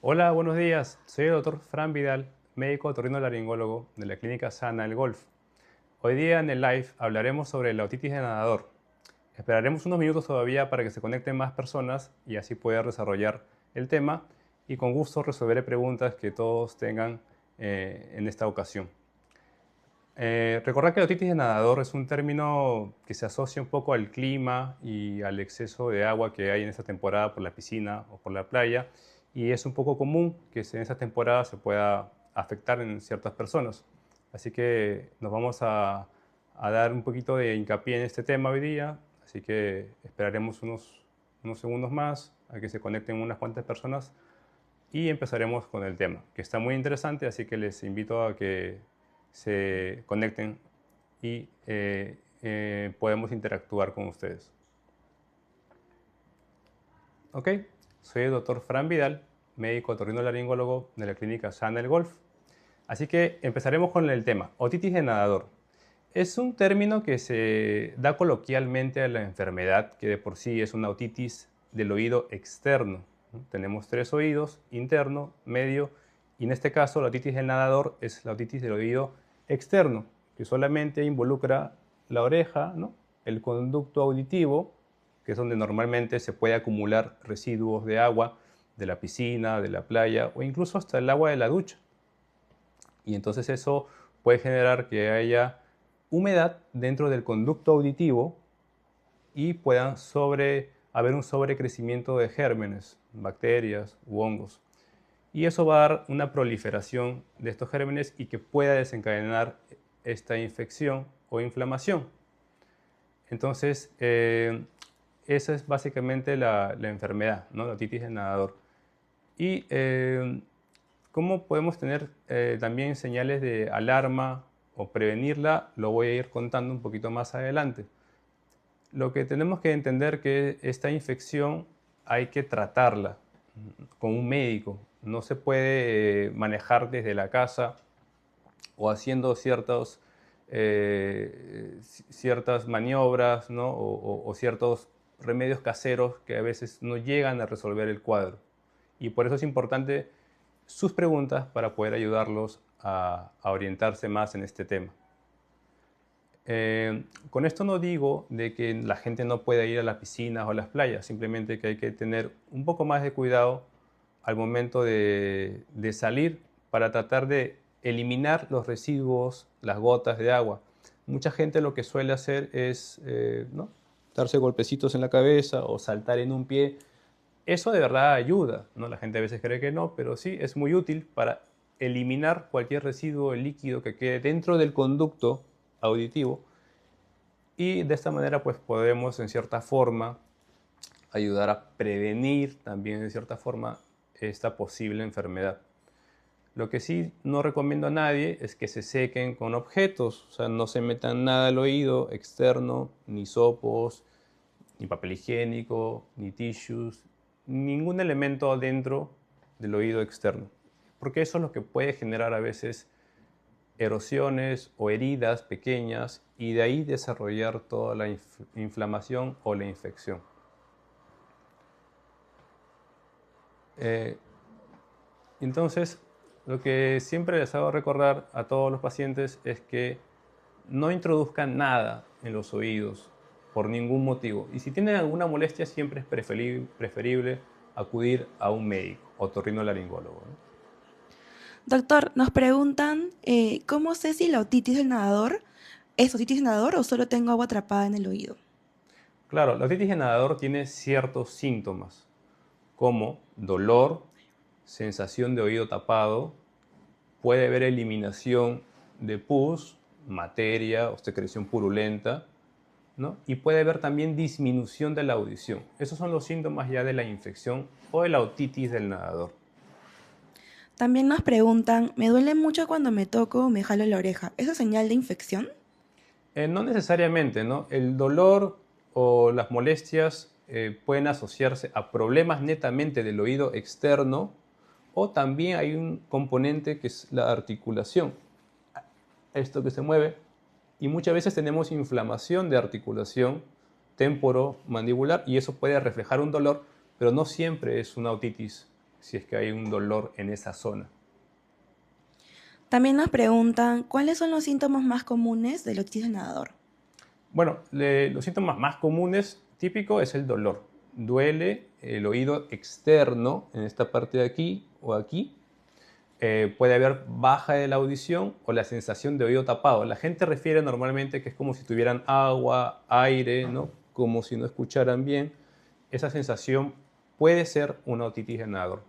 Hola, buenos días. Soy el doctor Fran Vidal, médico otorrinolaringólogo de la clínica Sana El Golf. Hoy día en el live hablaremos sobre la otitis de nadador. Esperaremos unos minutos todavía para que se conecten más personas y así poder desarrollar el tema y con gusto resolveré preguntas que todos tengan en esta ocasión. Recordad que la otitis de nadador es un término que se asocia un poco al clima y al exceso de agua que hay en esta temporada por la piscina o por la playa, y es un poco común que en esta temporada se pueda afectar en ciertas personas. Así que nos vamos a dar un poquito de hincapié en este tema hoy día, así que esperaremos unos segundos más a que se conecten unas cuantas personas y empezaremos con el tema, que está muy interesante, así que les invito a que se conecten y podemos interactuar con ustedes. Ok, soy el doctor Fran Vidal, médico otorrinolaringólogo de la clínica Sana El Golf. Así que empezaremos con el tema, otitis de nadador. Es un término que se da coloquialmente a la enfermedad que de por sí es una otitis del oído externo. Tenemos tres oídos, interno, medio, y en este caso la otitis del nadador es la otitis del oído externo, que solamente involucra la oreja, ¿no?, el conducto auditivo, que es donde normalmente se puede acumular residuos de agua de la piscina, de la playa o incluso hasta el agua de la ducha. Y entonces eso puede generar que haya humedad dentro del conducto auditivo y puedan haber un sobrecrecimiento de gérmenes, bacterias u hongos. Y eso va a dar una proliferación de estos gérmenes y que pueda desencadenar esta infección o inflamación. Entonces, esa es básicamente la enfermedad, ¿no?, la otitis del nadador. Y cómo podemos tener también señales de alarma o prevenirla, lo voy a ir contando un poquito más adelante. Lo que tenemos que entender que esta infección hay que tratarla con un médico. No se puede manejar desde la casa o haciendo ciertas maniobras, ¿no?, o ciertos remedios caseros que a veces no llegan a resolver el cuadro. Y por eso es importante sus preguntas para poder ayudarlos a orientarse más en este tema. Con esto no digo de que la gente no pueda ir a las piscinas o a las playas, simplemente que hay que tener un poco más de cuidado al momento de salir para tratar de eliminar los residuos, las gotas de agua. Mucha gente lo que suele hacer es ¿no?, darse golpecitos en la cabeza o saltar en un pie. Eso de verdad ayuda, ¿no? La gente a veces cree que no, pero sí es muy útil para eliminar cualquier residuo líquido que quede dentro del conducto auditivo, y de esta manera pues podemos en cierta forma ayudar a prevenir también de cierta forma esta posible enfermedad. Lo que sí no recomiendo a nadie es que se sequen con objetos, o sea, no se metan nada al oído externo, ni sopos, ni papel higiénico, ni tissues, ningún elemento dentro del oído externo, porque eso es lo que puede generar a veces erosiones o heridas pequeñas y de ahí desarrollar toda la inflamación o la infección. Entonces, lo que siempre les hago recordar a todos los pacientes es que no introduzcan nada en los oídos por ningún motivo. Y si tienen alguna molestia, siempre es preferible acudir a un médico, otorrinolaringólogo, ¿no? Doctor, nos preguntan, ¿cómo sé si la otitis del nadador es otitis de nadador o solo tengo agua atrapada en el oído? Claro, la otitis de nadador tiene ciertos síntomas, como dolor, sensación de oído tapado, puede haber eliminación de pus, materia o secreción purulenta, ¿no?, y puede haber también disminución de la audición. Esos son los síntomas ya de la infección o de la otitis del nadador. También nos preguntan, me duele mucho cuando me toco o me jalo la oreja. ¿Eso es señal de infección? No necesariamente, ¿no? El dolor o las molestias pueden asociarse a problemas netamente del oído externo, o también hay un componente que es la articulación, esto que se mueve, y muchas veces tenemos inflamación de articulación temporomandibular y eso puede reflejar un dolor, pero no siempre es una otitis si es que hay un dolor en esa zona. También nos preguntan, ¿cuáles son los síntomas más comunes de la otitis del nadador? Bueno, los síntomas más comunes, típico, es el dolor. Duele el oído externo, en esta parte de aquí o aquí. Puede haber baja de la audición o la sensación de oído tapado. La gente refiere normalmente que es como si tuvieran agua, aire, ¿no? Como si no escucharan bien. Esa sensación puede ser una otitis de nadador.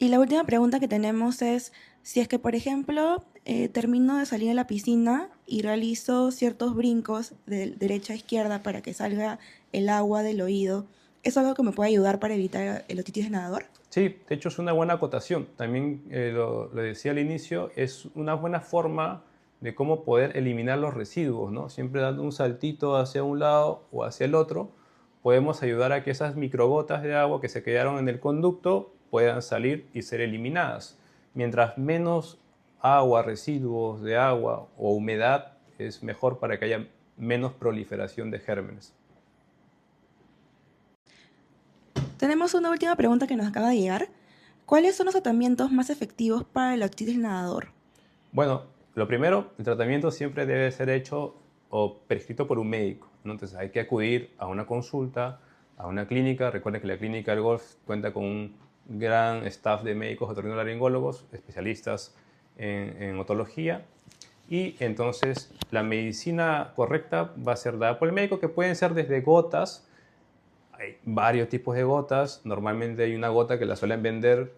Y la última pregunta que tenemos es, si es que, por ejemplo, termino de salir de la piscina y realizo ciertos brincos de derecha a izquierda para que salga el agua del oído, ¿es algo que me puede ayudar para evitar el otitis de nadador? Sí, de hecho es una buena acotación. También lo decía al inicio, es una buena forma de cómo poder eliminar los residuos, ¿no? Siempre dando un saltito hacia un lado o hacia el otro, podemos ayudar a que esas microgotas de agua que se quedaron en el conducto puedan salir y ser eliminadas. Mientras menos agua, residuos de agua o humedad, es mejor para que haya menos proliferación de gérmenes. Tenemos una última pregunta que nos acaba de llegar. ¿Cuáles son los tratamientos más efectivos para la otitis del nadador? Bueno, lo primero, el tratamiento siempre debe ser hecho o prescrito por un médico, ¿no? Entonces hay que acudir a una consulta, a una clínica. Recuerden que la clínica del golf cuenta con un gran staff de médicos otorrinolaringólogos, especialistas en otología. Y entonces la medicina correcta va a ser dada por el médico, que pueden ser desde gotas. Hay varios tipos de gotas. Normalmente hay una gota que la suelen vender,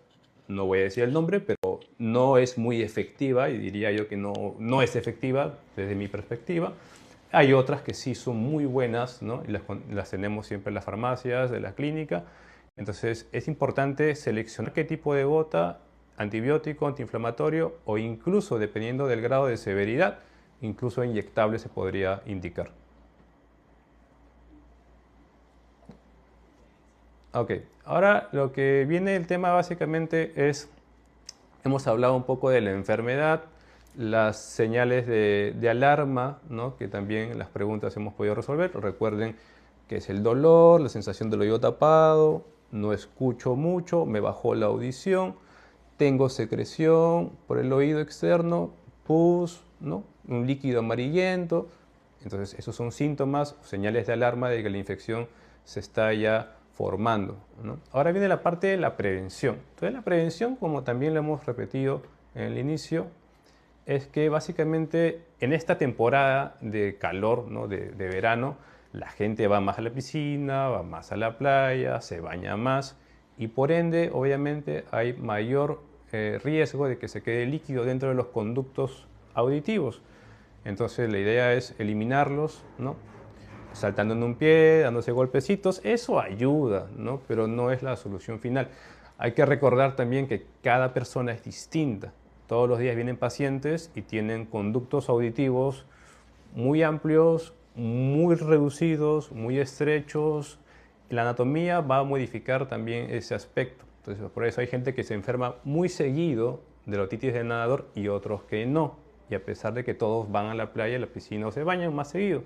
no voy a decir el nombre, pero no es muy efectiva y diría yo que no es efectiva desde mi perspectiva. Hay otras que sí son muy buenas, ¿no? Y las tenemos siempre en las farmacias, de la clínica. Entonces es importante seleccionar qué tipo de gota, antibiótico, antiinflamatorio o incluso, dependiendo del grado de severidad, incluso inyectable se podría indicar. Ok, ahora lo que viene el tema básicamente es, hemos hablado un poco de la enfermedad, las señales de alarma, ¿no? Que también en las preguntas hemos podido resolver. Recuerden que es el dolor, la sensación del oído tapado, no escucho mucho, me bajó la audición, tengo secreción por el oído externo, pus, ¿no? Un líquido amarillento. Entonces esos son síntomas, señales de alarma de que la infección se está ya formando, ¿no? Ahora viene la parte de la prevención. Entonces la prevención, como también lo hemos repetido en el inicio, es que básicamente en esta temporada de calor, ¿no? de verano, la gente va más a la piscina, va más a la playa, se baña más y por ende obviamente hay mayor riesgo de que se quede líquido dentro de los conductos auditivos. Entonces la idea es eliminarlos, ¿no? Saltando en un pie, dándose golpecitos, eso ayuda, ¿no? Pero no es la solución final. Hay que recordar también que cada persona es distinta. Todos los días vienen pacientes y tienen conductos auditivos muy amplios, muy reducidos, muy estrechos. La anatomía va a modificar también ese aspecto. Entonces, por eso hay gente que se enferma muy seguido de la otitis del nadador y otros que no. Y a pesar de que todos van a la playa, a la piscina o se bañan más seguido.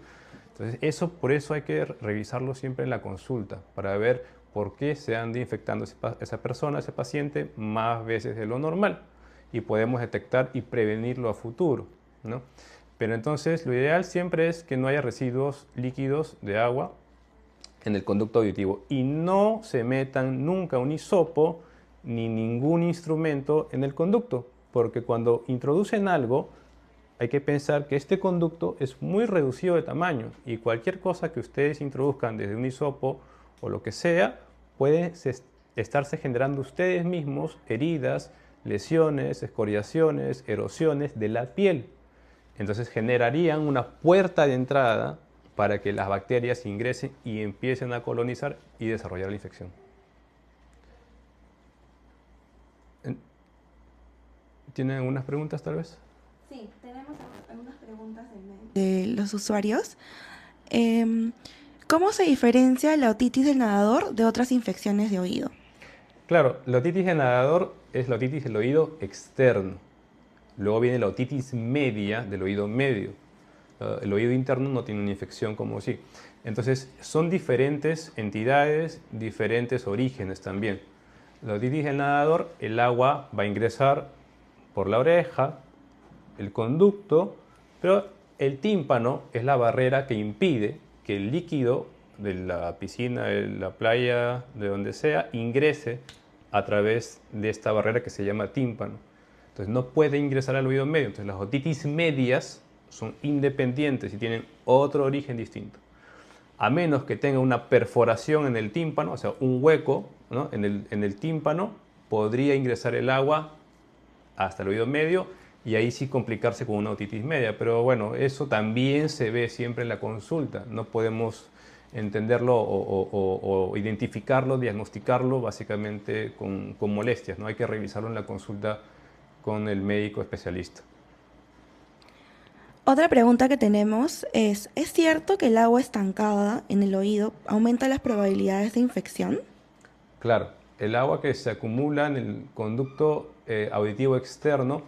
Entonces, por eso hay que revisarlo siempre en la consulta para ver por qué se anda infectando esa persona, ese paciente, más veces de lo normal. Y podemos detectar y prevenirlo a futuro, ¿no? Pero entonces, lo ideal siempre es que no haya residuos líquidos de agua en el conducto auditivo y no se metan nunca un hisopo ni ningún instrumento en el conducto, porque cuando introducen algo, hay que pensar que este conducto es muy reducido de tamaño y cualquier cosa que ustedes introduzcan desde un hisopo o lo que sea, puede estarse generando ustedes mismos heridas, lesiones, escoriaciones, erosiones de la piel. Entonces generarían una puerta de entrada para que las bacterias ingresen y empiecen a colonizar y desarrollar la infección. ¿Tienen algunas preguntas tal vez? Sí, tenemos algunas preguntas de los usuarios. ¿Cómo se diferencia la otitis del nadador de otras infecciones de oído? Claro, la otitis del nadador es la otitis del oído externo. Luego viene la otitis media del oído medio. El oído interno no tiene una infección como sí. Entonces, son diferentes entidades, diferentes orígenes también. La otitis del nadador, el agua va a ingresar por la oreja, el conducto, pero el tímpano es la barrera que impide que el líquido de la piscina, de la playa, de donde sea, ingrese a través de esta barrera que se llama tímpano. Entonces no puede ingresar al oído medio. Entonces las otitis medias son independientes y tienen otro origen distinto. A menos que tenga una perforación en el tímpano, o sea, un hueco, ¿no? en el tímpano, podría ingresar el agua hasta el oído medio y ahí sí complicarse con una otitis media. Pero bueno, eso también se ve siempre en la consulta. No podemos entenderlo o identificarlo, diagnosticarlo básicamente con molestias, ¿no? Hay que revisarlo en la consulta con el médico especialista. Otra pregunta que tenemos ¿es cierto que el agua estancada en el oído aumenta las probabilidades de infección? Claro, el agua que se acumula en el conducto auditivo externo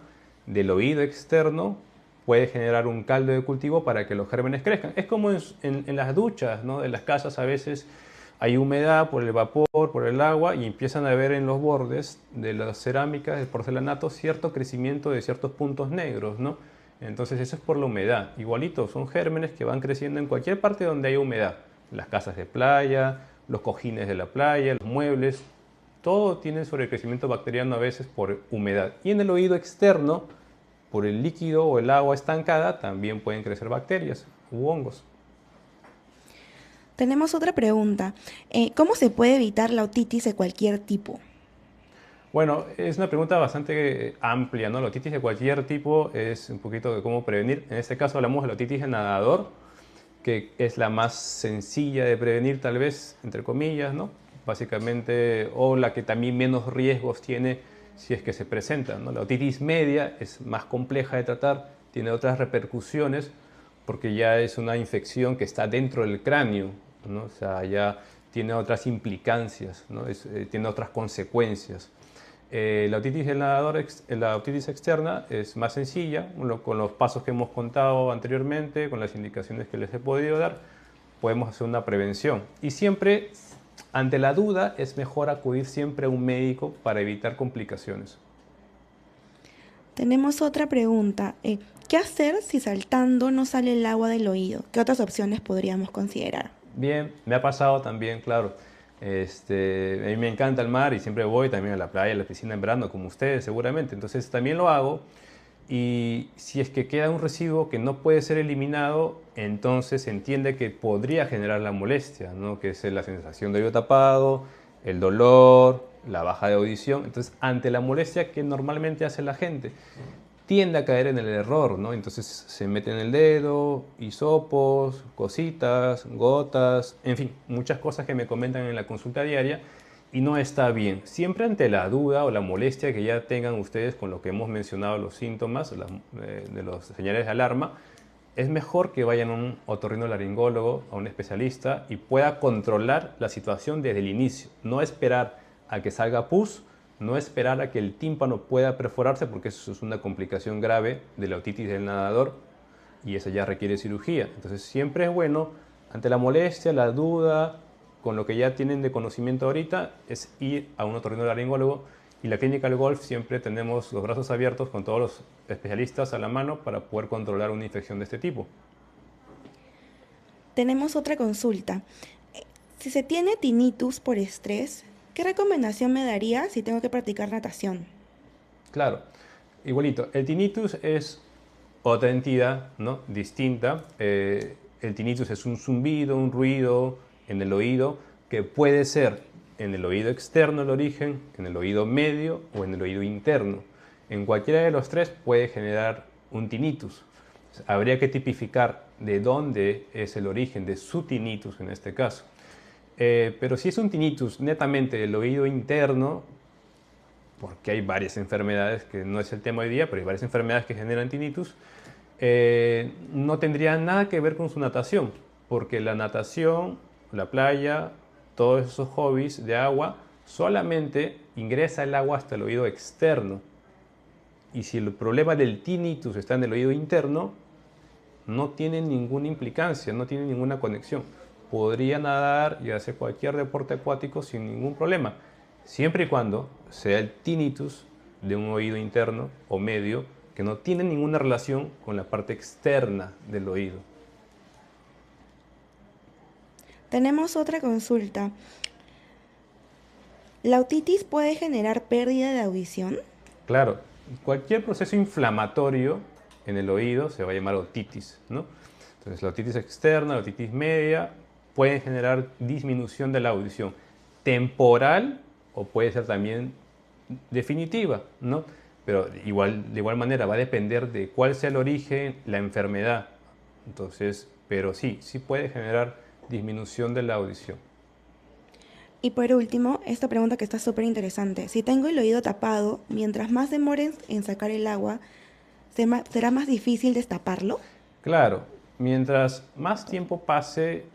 del oído externo puede generar un caldo de cultivo para que los gérmenes crezcan. Es como en las duchas, ¿no? De las casas a veces hay humedad por el vapor, por el agua y empiezan a ver en los bordes de las cerámicas, del porcelanato, cierto crecimiento de ciertos puntos negros, ¿no? Entonces eso es por la humedad. Igualito, son gérmenes que van creciendo en cualquier parte donde haya humedad. Las casas de playa, los cojines de la playa, los muebles, todo tiene sobrecrecimiento bacteriano a veces por humedad. Y en el oído externo, por el líquido o el agua estancada, también pueden crecer bacterias u hongos. Tenemos otra pregunta. ¿Cómo se puede evitar la otitis de cualquier tipo? Bueno, es una pregunta bastante amplia, ¿no? La otitis de cualquier tipo es un poquito de cómo prevenir. En este caso hablamos de la otitis de nadador, que es la más sencilla de prevenir tal vez, entre comillas, ¿no? Básicamente, o la que también menos riesgos tiene si es que se presenta, ¿no? La otitis media es más compleja de tratar, tiene otras repercusiones porque ya es una infección que está dentro del cráneo, ¿no? O sea, ya tiene otras implicancias, ¿no? Tiene otras consecuencias. La otitis del nadador, la otitis externa es más sencilla, con los pasos que hemos contado anteriormente, con las indicaciones que les he podido dar, podemos hacer una prevención. Y siempre, ante la duda, es mejor acudir siempre a un médico para evitar complicaciones. Tenemos otra pregunta. ¿Qué hacer si saltando no sale el agua del oído? ¿Qué otras opciones podríamos considerar? Bien, me ha pasado también, claro. A mí me encanta el mar y siempre voy también a la playa, a la piscina en verano, como ustedes seguramente. Entonces también lo hago y si es que queda un residuo que no puede ser eliminado, entonces se entiende que podría generar la molestia, ¿no? Que es la sensación de oído tapado, el dolor, la baja de audición. Entonces, ante la molestia que normalmente hace la gente, tiende a caer en el error, ¿no? Entonces se mete en el dedo, hisopos, cositas, gotas, en fin, muchas cosas que me comentan en la consulta diaria y no está bien. Siempre ante la duda o la molestia que ya tengan ustedes con lo que hemos mencionado, los síntomas de los señales de alarma, es mejor que vayan a un otorrinolaringólogo, a un especialista y pueda controlar la situación desde el inicio, no esperar a que salga pus, no esperar a que el tímpano pueda perforarse porque eso es una complicación grave de la otitis del nadador y esa ya requiere cirugía. Entonces siempre es bueno, ante la molestia, la duda, con lo que ya tienen de conocimiento ahorita, es ir a un otorrinolaringólogo y la Clínica del Golf siempre tenemos los brazos abiertos con todos los especialistas a la mano para poder controlar una infección de este tipo. Tenemos otra consulta. Si se tiene tinnitus por estrés, ¿qué recomendación me daría si tengo que practicar natación? Claro, igualito. El tinnitus es otra entidad, ¿no? Distinta. El tinnitus es un zumbido, un ruido en el oído que puede ser en el oído externo el origen, en el oído medio o en el oído interno. En cualquiera de los tres puede generar un tinnitus. Habría que tipificar de dónde es el origen de su tinnitus en este caso. Pero si es un tinnitus netamente del oído interno, porque hay varias enfermedades, que no es el tema hoy día, pero hay varias enfermedades que generan tinnitus, no tendría nada que ver con su natación, porque la natación, la playa, todos esos hobbies de agua, solamente ingresa el agua hasta el oído externo. Y si el problema del tinnitus está en el oído interno, no tiene ninguna implicancia, no tiene ninguna conexión. Podría nadar y hacer cualquier deporte acuático sin ningún problema. siempre y cuando sea el tinnitus de un oído interno o medio que no tiene ninguna relación con la parte externa del oído. Tenemos otra consulta. ¿La otitis puede generar pérdida de audición? Claro, cualquier proceso inflamatorio en el oído se va a llamar otitis, ¿no? Entonces, la otitis externa, la otitis media, pueden generar disminución de la audición temporal o puede ser también definitiva, ¿no? Pero de igual manera va a depender de cuál sea el origen, la enfermedad. Entonces, pero sí puede generar disminución de la audición. Y por último, esta pregunta que está súper interesante. Si tengo el oído tapado, mientras más demores en sacar el agua, ¿será más difícil destaparlo? Claro, mientras más tiempo pase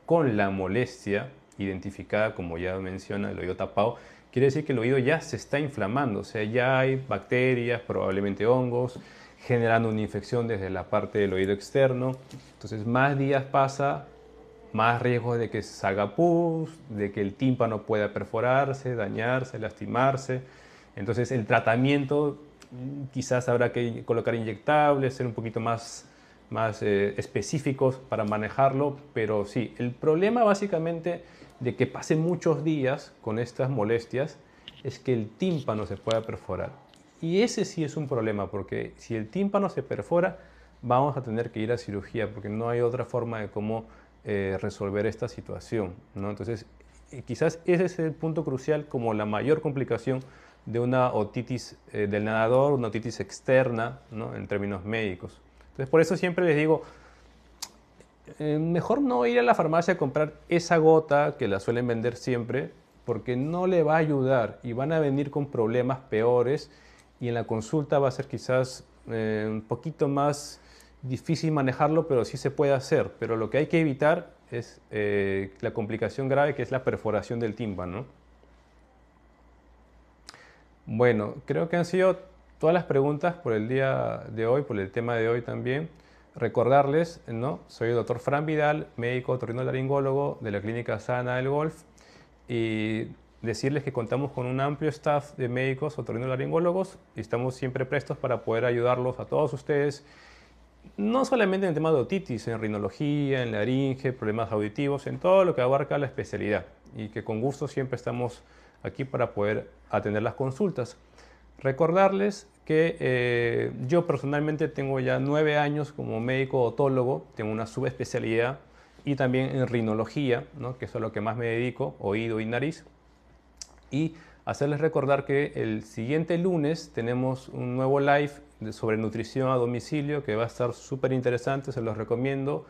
con la molestia identificada, como ya menciona, el oído tapado, quiere decir que el oído ya se está inflamando, o sea, ya hay bacterias, probablemente hongos, generando una infección desde la parte del oído externo. Entonces, más días pasa, más riesgo de que salga pus, de que el tímpano pueda perforarse, dañarse, lastimarse. Entonces, el tratamiento quizás habrá que colocar inyectables, ser un poquito más específicos para manejarlo, pero sí, el problema básicamente de que pasen muchos días con estas molestias es que el tímpano se pueda perforar. Y ese sí es un problema, porque si el tímpano se perfora, vamos a tener que ir a cirugía, porque no hay otra forma de cómo resolver esta situación, ¿no? Entonces, quizás ese es el punto crucial como la mayor complicación de una otitis del nadador, una otitis externa, ¿no? En términos médicos. Entonces, por eso siempre les digo, mejor no ir a la farmacia a comprar esa gota que la suelen vender siempre, porque no le va a ayudar y van a venir con problemas peores y en la consulta va a ser quizás un poquito más difícil manejarlo, pero sí se puede hacer. Pero lo que hay que evitar es la complicación grave que es la perforación del tímpano. Bueno, creo que han sido todas las preguntas por el día de hoy, por el tema de hoy también. Recordarles, ¿no? Soy el doctor Fran Vidal, médico otorrinolaringólogo de la Clínica Sana del Golf, y decirles que contamos con un amplio staff de médicos otorrinolaringólogos y estamos siempre prestos para poder ayudarlos a todos ustedes, no solamente en el tema de otitis, en rinología, en laringe, problemas auditivos, en todo lo que abarca la especialidad, y que con gusto siempre estamos aquí para poder atender las consultas. Recordarles que yo personalmente tengo ya 9 años como médico odontólogo, tengo una subespecialidad y también en rinología, ¿no? Que es a lo que más me dedico, oído y nariz. Y hacerles recordar que el siguiente lunes tenemos un nuevo live sobre nutrición a domicilio que va a estar súper interesante, se los recomiendo,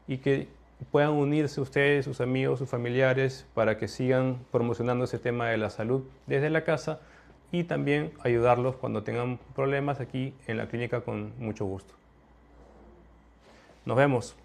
y que puedan unirse ustedes, sus amigos, sus familiares, para que sigan promocionando ese tema de la salud desde la casa y también ayudarlos cuando tengan problemas aquí en la clínica con mucho gusto. Nos vemos.